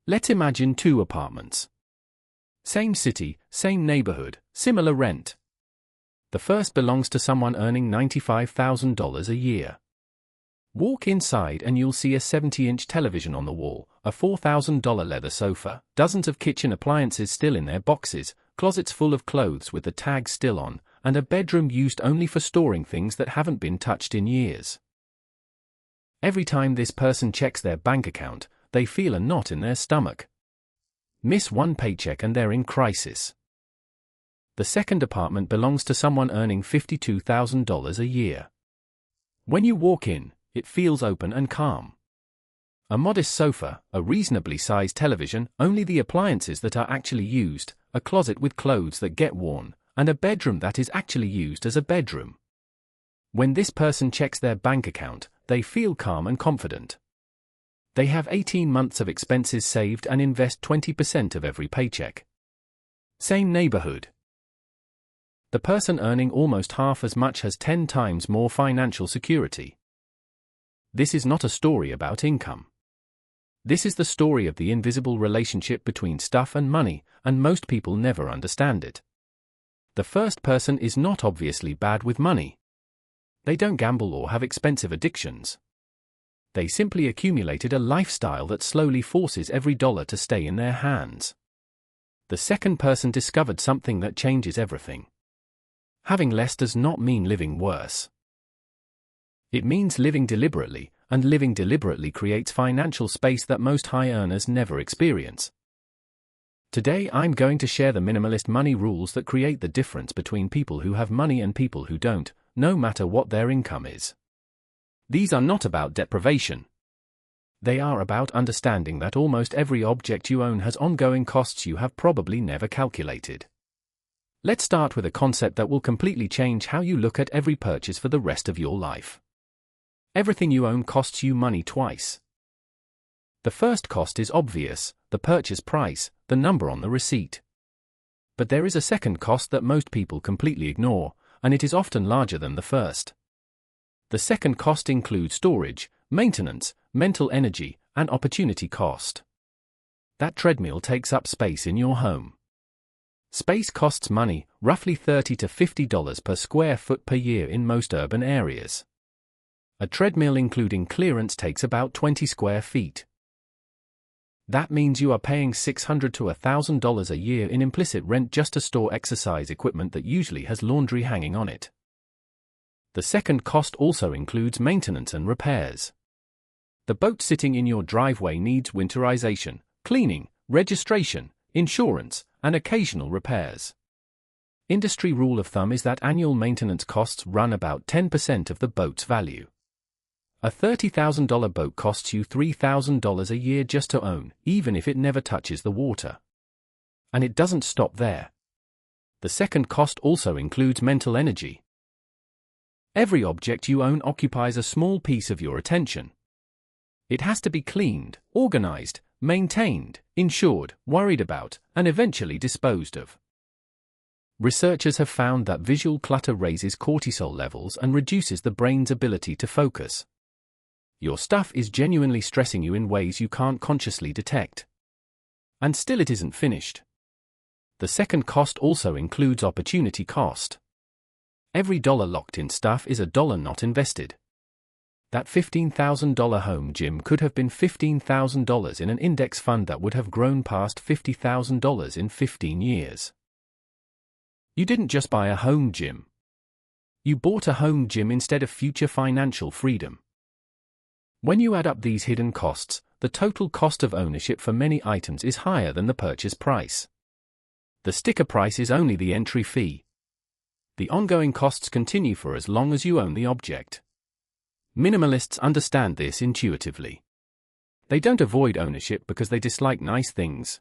Let's imagine two apartments. Same city, same neighborhood, similar rent. The first belongs to someone earning $95,000 a year. Walk inside and you'll see a 70-inch television on the wall, a $4,000 leather sofa, dozens of kitchen appliances still in their boxes, closets full of clothes with the tags still on, and a bedroom used only for storing things that haven't been touched in years. Every time this person checks their bank account, they feel a knot in their stomach. Miss one paycheck and they're in crisis. The second apartment belongs to someone earning $52,000 a year. When you walk in, it feels open and calm. A modest sofa, a reasonably sized television, only the appliances that are actually used, a closet with clothes that get worn, and a bedroom that is actually used as a bedroom. When this person checks their bank account, they feel calm and confident. They have 18 months of expenses saved and invest 20% of every paycheck. Same neighborhood. The person earning almost half as much has 10 times more financial security. This is not a story about income. This is the story of the invisible relationship between stuff and money, and most people never understand it. The first person is not obviously bad with money. They don't gamble or have expensive addictions. They simply accumulated a lifestyle that slowly forces every dollar to stay in their hands. The second person discovered something that changes everything. Having less does not mean living worse. It means living deliberately, and living deliberately creates financial space that most high earners never experience. Today I'm going to share the minimalist money rules that create the difference between people who have money and people who don't, no matter what their income is. These are not about deprivation. They are about understanding that almost every object you own has ongoing costs you have probably never calculated. Let's start with a concept that will completely change how you look at every purchase for the rest of your life. Everything you own costs you money twice. The first cost is obvious, the purchase price, the number on the receipt. But there is a second cost that most people completely ignore, and it is often larger than the first. The second cost includes storage, maintenance, mental energy, and opportunity cost. That treadmill takes up space in your home. Space costs money, roughly $30 to $50 per square foot per year in most urban areas. A treadmill including clearance takes about 20 square feet. That means you are paying $600 to $1,000 a year in implicit rent just to store exercise equipment that usually has laundry hanging on it. The second cost also includes maintenance and repairs. The boat sitting in your driveway needs winterization, cleaning, registration, insurance, and occasional repairs. Industry rule of thumb is that annual maintenance costs run about 10% of the boat's value. A $30,000 boat costs you $3,000 a year just to own, even if it never touches the water. And it doesn't stop there. The second cost also includes mental energy. Every object you own occupies a small piece of your attention. It has to be cleaned, organized, maintained, insured, worried about, and eventually disposed of. Researchers have found that visual clutter raises cortisol levels and reduces the brain's ability to focus. Your stuff is genuinely stressing you in ways you can't consciously detect. And still it isn't finished. The second cost also includes opportunity cost. Every dollar locked in stuff is a dollar not invested. That $15,000 home gym could have been $15,000 in an index fund that would have grown past $50,000 in 15 years. You didn't just buy a home gym. You bought a home gym instead of future financial freedom. When you add up these hidden costs, the total cost of ownership for many items is higher than the purchase price. The sticker price is only the entry fee. The ongoing costs continue for as long as you own the object. Minimalists understand this intuitively. They don't avoid ownership because they dislike nice things.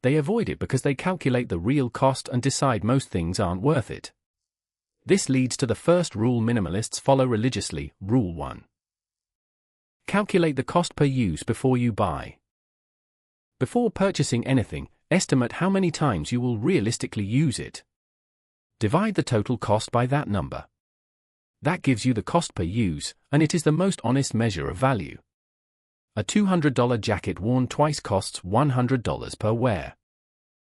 They avoid it because they calculate the real cost and decide most things aren't worth it. This leads to the first rule minimalists follow religiously, Rule 1. Calculate the cost per use before you buy. Before purchasing anything, estimate how many times you will realistically use it. Divide the total cost by that number. That gives you the cost per use, and it is the most honest measure of value. A $200 jacket worn twice costs $100 per wear.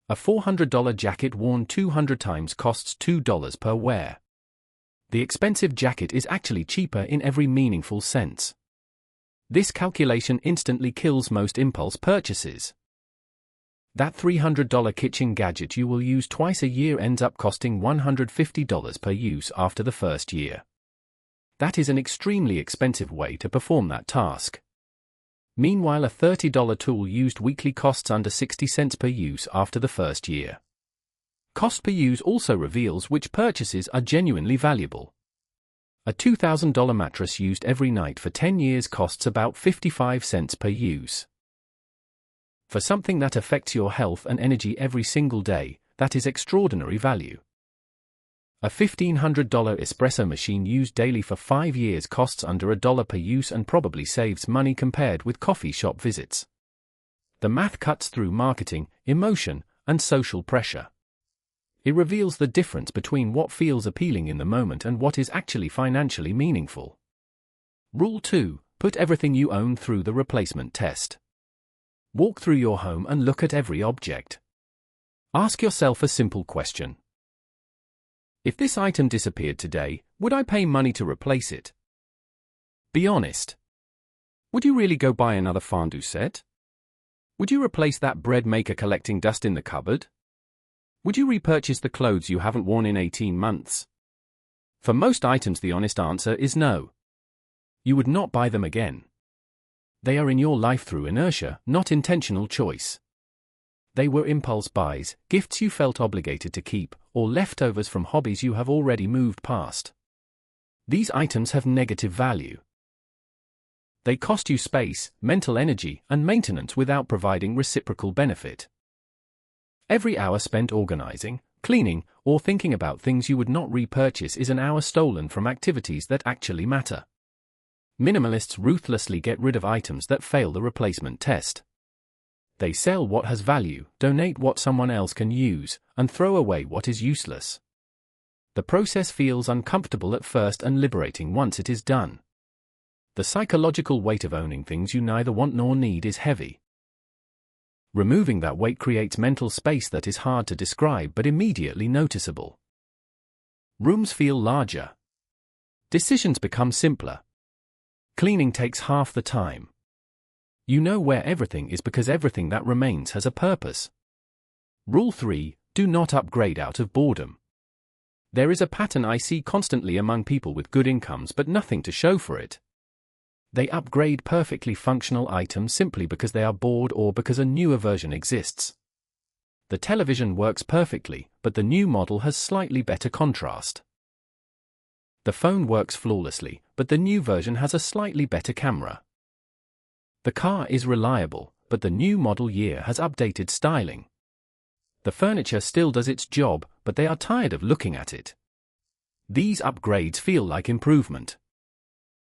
A $400 jacket worn 200 times costs $2 per wear. The expensive jacket is actually cheaper in every meaningful sense. This calculation instantly kills most impulse purchases. That $300 kitchen gadget you will use twice a year ends up costing $150 per use after the first year. That is an extremely expensive way to perform that task. Meanwhile, a $30 tool used weekly costs under 60 cents per use after the first year. Cost per use also reveals which purchases are genuinely valuable. A $2,000 mattress used every night for 10 years costs about 55 cents per use. For something that affects your health and energy every single day, that is extraordinary value. A $1,500 espresso machine used daily for 5 years costs under $1 per use and probably saves money compared with coffee shop visits. The math cuts through marketing, emotion, and social pressure. It reveals the difference between what feels appealing in the moment and what is actually financially meaningful. Rule 2. Put everything you own through the replacement test. Walk through your home and look at every object. Ask yourself a simple question. If this item disappeared today, would I pay money to replace it? Be honest. Would you really go buy another fondue set? Would you replace that bread maker collecting dust in the cupboard? Would you repurchase the clothes you haven't worn in 18 months? For most items, the honest answer is no. You would not buy them again. They are in your life through inertia, not intentional choice. They were impulse buys, gifts you felt obligated to keep, or leftovers from hobbies you have already moved past. These items have negative value. They cost you space, mental energy, and maintenance without providing reciprocal benefit. Every hour spent organizing, cleaning, or thinking about things you would not repurchase is an hour stolen from activities that actually matter. Minimalists ruthlessly get rid of items that fail the replacement test. They sell what has value, donate what someone else can use, and throw away what is useless. The process feels uncomfortable at first and liberating once it is done. The psychological weight of owning things you neither want nor need is heavy. Removing that weight creates mental space that is hard to describe but immediately noticeable. Rooms feel larger. Decisions become simpler. Cleaning takes half the time. You know where everything is because everything that remains has a purpose. Rule 3. Do not upgrade out of boredom. There is a pattern I see constantly among people with good incomes but nothing to show for it. They upgrade perfectly functional items simply because they are bored or because a newer version exists. The television works perfectly, but the new model has slightly better contrast. The phone works flawlessly, but the new version has a slightly better camera. The car is reliable, but the new model year has updated styling. The furniture still does its job, but they are tired of looking at it. These upgrades feel like improvement.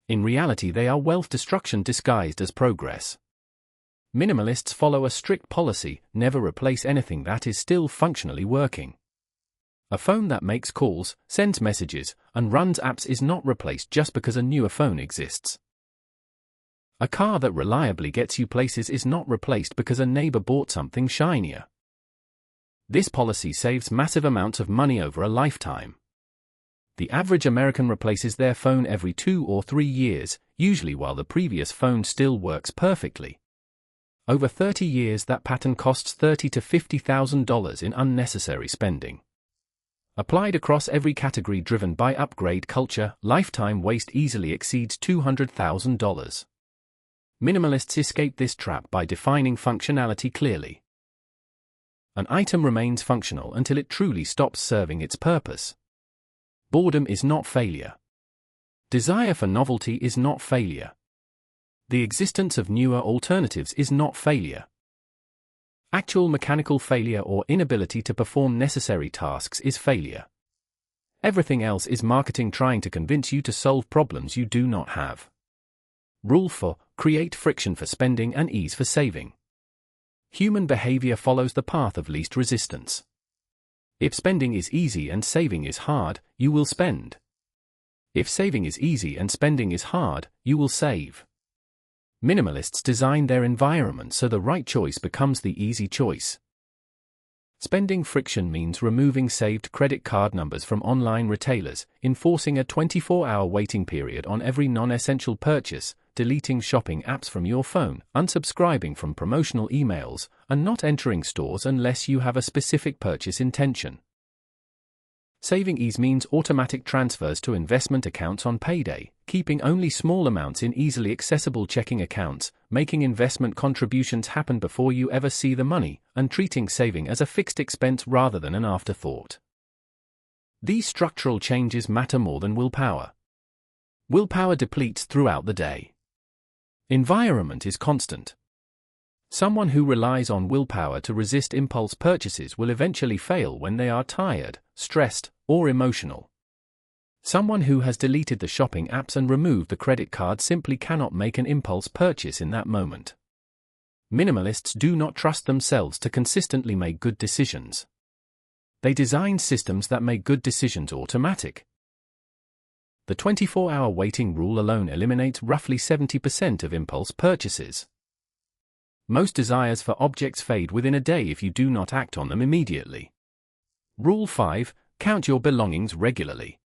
In reality, they are wealth destruction disguised as progress. Minimalists follow a strict policy: never replace anything that is still functionally working. A phone that makes calls, sends messages, and runs apps is not replaced just because a newer phone exists. A car that reliably gets you places is not replaced because a neighbor bought something shinier. This policy saves massive amounts of money over a lifetime. The average American replaces their phone every 2 or 3 years, usually while the previous phone still works perfectly. Over 30 years, that pattern costs $30,000 to $50,000 in unnecessary spending. Applied across every category driven by upgrade culture, lifetime waste easily exceeds $200,000. Minimalists escape this trap by defining functionality clearly. An item remains functional until it truly stops serving its purpose. Boredom is not failure. Desire for novelty is not failure. The existence of newer alternatives is not failure. Actual mechanical failure or inability to perform necessary tasks is failure. Everything else is marketing trying to convince you to solve problems you do not have. Rule 4. Create friction for spending and ease for saving. Human behavior follows the path of least resistance. If spending is easy and saving is hard, you will spend. If saving is easy and spending is hard, you will save. Minimalists design their environment so the right choice becomes the easy choice. Spending friction means removing saved credit card numbers from online retailers, enforcing a 24-hour waiting period on every non-essential purchase, deleting shopping apps from your phone, unsubscribing from promotional emails, and not entering stores unless you have a specific purchase intention. Saving ease means automatic transfers to investment accounts on payday, keeping only small amounts in easily accessible checking accounts, making investment contributions happen before you ever see the money, and treating saving as a fixed expense rather than an afterthought. These structural changes matter more than willpower. Willpower depletes throughout the day. Environment is constant. Someone who relies on willpower to resist impulse purchases will eventually fail when they are tired, stressed, or emotional. Someone who has deleted the shopping apps and removed the credit card simply cannot make an impulse purchase in that moment. Minimalists do not trust themselves to consistently make good decisions. They design systems that make good decisions automatic. The 24-hour waiting rule alone eliminates roughly 70% of impulse purchases. Most desires for objects fade within a day if you do not act on them immediately. Rule 5. Count your belongings regularly.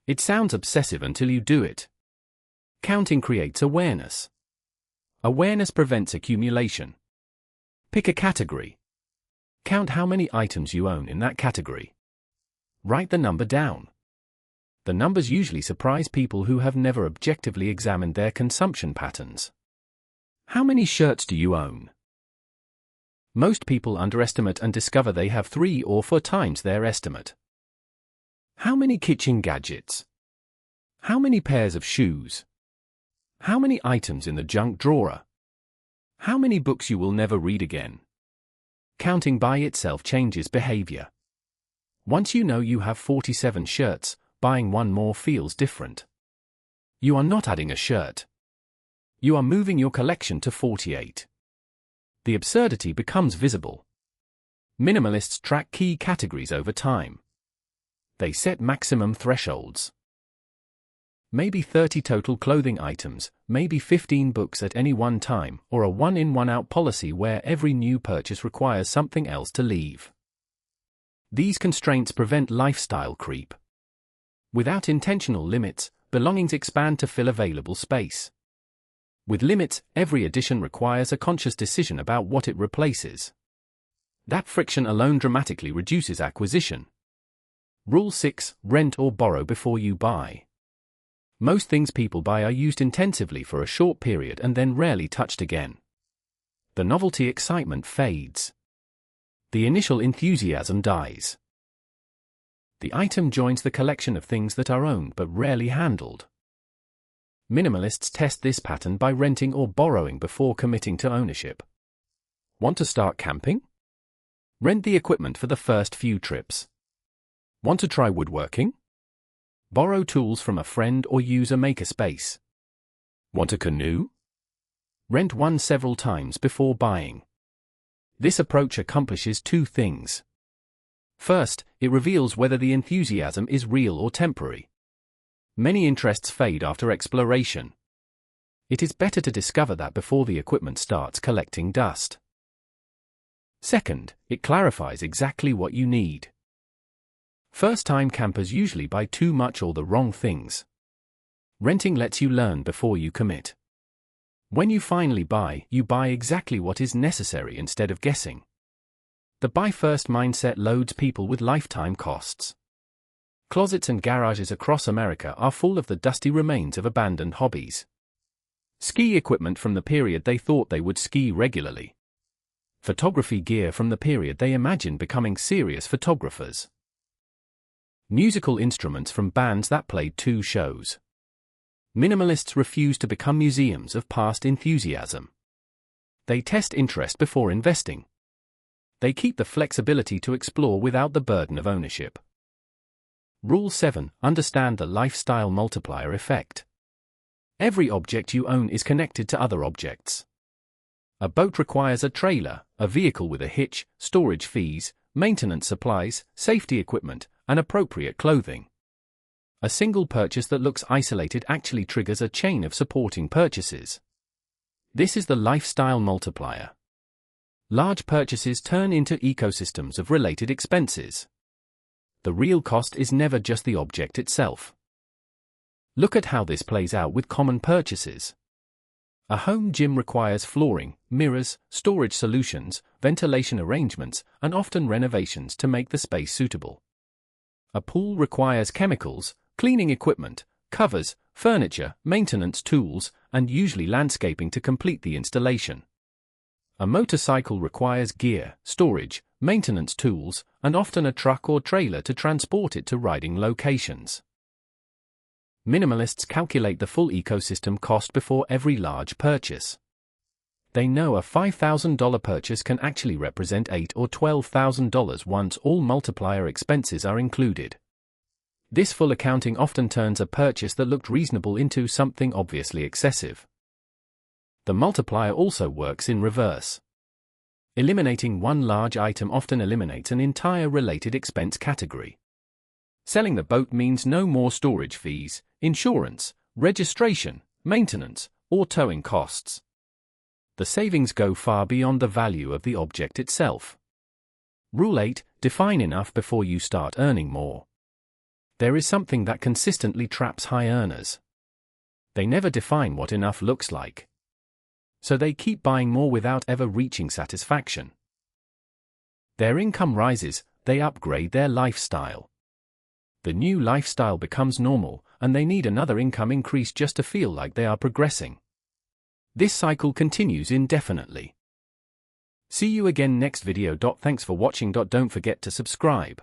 It sounds obsessive until you do it. Counting creates awareness. Awareness prevents accumulation. Pick a category. Count how many items you own in that category. Write the number down. The numbers usually surprise people who have never objectively examined their consumption patterns. How many shirts do you own? Most people underestimate and discover they have 3 or 4 times their estimate. How many kitchen gadgets? How many pairs of shoes? How many items in the junk drawer? How many books you will never read again? Counting by itself changes behavior. Once you know you have 47 shirts, buying one more feels different. You are not adding a shirt. You are moving your collection to 48. The absurdity becomes visible. Minimalists track key categories over time. They set maximum thresholds. Maybe 30 total clothing items, maybe 15 books at any one time, or a one-in one-out policy where every new purchase requires something else to leave. These constraints prevent lifestyle creep. Without intentional limits, belongings expand to fill available space. With limits, every addition requires a conscious decision about what it replaces. That friction alone dramatically reduces acquisition. Rule 6. Rent or borrow before you buy. Most things people buy are used intensively for a short period and then rarely touched again. The novelty excitement fades. The initial enthusiasm dies. The item joins the collection of things that are owned but rarely handled. Minimalists test this pattern by renting or borrowing before committing to ownership. Want to start camping? Rent the equipment for the first few trips. Want to try woodworking? Borrow tools from a friend or use a makerspace. Want a canoe? Rent one several times before buying. This approach accomplishes 2 things. First, it reveals whether the enthusiasm is real or temporary. Many interests fade after exploration. It is better to discover that before the equipment starts collecting dust. Second, it clarifies exactly what you need. First-time campers usually buy too much or the wrong things. Renting lets you learn before you commit. When you finally buy, you buy exactly what is necessary instead of guessing. The buy-first mindset loads people with lifetime costs. Closets and garages across America are full of the dusty remains of abandoned hobbies. Ski equipment from the period they thought they would ski regularly. Photography gear from the period they imagined becoming serious photographers. Musical instruments from bands that played 2 shows. Minimalists refuse to become museums of past enthusiasm. They test interest before investing. They keep the flexibility to explore without the burden of ownership. Rule 7. Understand the lifestyle multiplier effect. Every object you own is connected to other objects. A boat requires a trailer, a vehicle with a hitch, storage fees, maintenance supplies, safety equipment, and appropriate clothing. A single purchase that looks isolated actually triggers a chain of supporting purchases. This is the lifestyle multiplier. Large purchases turn into ecosystems of related expenses. The real cost is never just the object itself. Look at how this plays out with common purchases. A home gym requires flooring, mirrors, storage solutions, ventilation arrangements, and often renovations to make the space suitable. A pool requires chemicals, cleaning equipment, covers, furniture, maintenance tools, and usually landscaping to complete the installation. A motorcycle requires gear, storage, maintenance tools, and often a truck or trailer to transport it to riding locations. Minimalists calculate the full ecosystem cost before every large purchase. They know a $5,000 purchase can actually represent $8,000 or $12,000 once all multiplier expenses are included. This full accounting often turns a purchase that looked reasonable into something obviously excessive. The multiplier also works in reverse. Eliminating one large item often eliminates an entire related expense category. Selling the boat means no more storage fees, insurance, registration, maintenance, or towing costs. The savings go far beyond the value of the object itself. Rule 8: define enough before you start earning more. There is something that consistently traps high earners. They never define what enough looks like. So they keep buying more without ever reaching satisfaction. Their income rises, they upgrade their lifestyle. The new lifestyle becomes normal, and they need another income increase just to feel like they are progressing. This cycle continues indefinitely. See you again next video. Thanks for watching. Don't forget to subscribe.